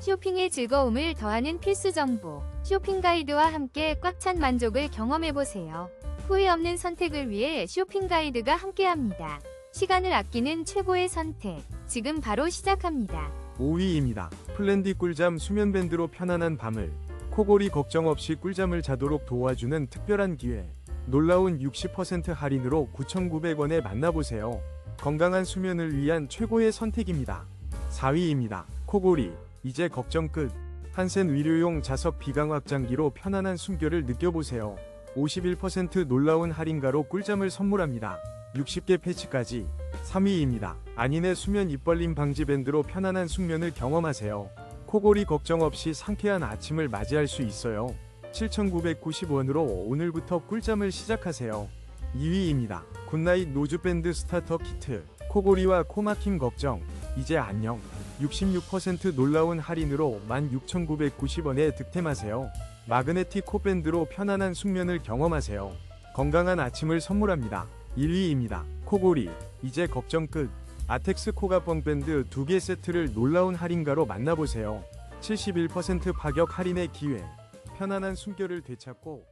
쇼핑의 즐거움을 더하는 필수 정보, 쇼핑 가이드와 함께 꽉 찬 만족을 경험해보세요. 후회 없는 선택을 위해 쇼핑 가이드가 함께합니다. 시간을 아끼는 최고의 선택, 지금 바로 시작합니다. 5위입니다. 플랜디 꿀잠 수면밴드로 편안한 밤을, 코골이 걱정 없이 꿀잠을 자도록 도와주는 특별한 기회. 놀라운 60% 할인으로 9,900원에 만나보세요. 건강한 수면을 위한 최고의 선택입니다. 4위입니다. 코골이, 이제 걱정 끝. 한센 의료용 자석 비강 확장기로 편안한 숨결을 느껴보세요. 51% 놀라운 할인가로 꿀잠을 선물합니다. 60개 패치까지. 3위입니다. 안인의 수면 입벌림 방지 밴드로 편안한 숙면을 경험하세요. 코골이 걱정 없이 상쾌한 아침을 맞이할 수 있어요. 7,990원으로 오늘부터 꿀잠을 시작하세요. 2위입니다. 굿나잇 노즈밴드 스타터 키트. 코골이와 코막힘 걱정, 이제 안녕. 66% 놀라운 할인으로 16,990원에 득템하세요. 마그네틱 코밴드로 편안한 숙면을 경험하세요. 건강한 아침을 선물합니다. 1위입니다. 코골이, 이제 걱정 끝. 아텍스 코가뻥 밴드 2개 세트를 놀라운 할인가로 만나보세요. 71% 파격 할인의 기회. 편안한 숨결을 되찾고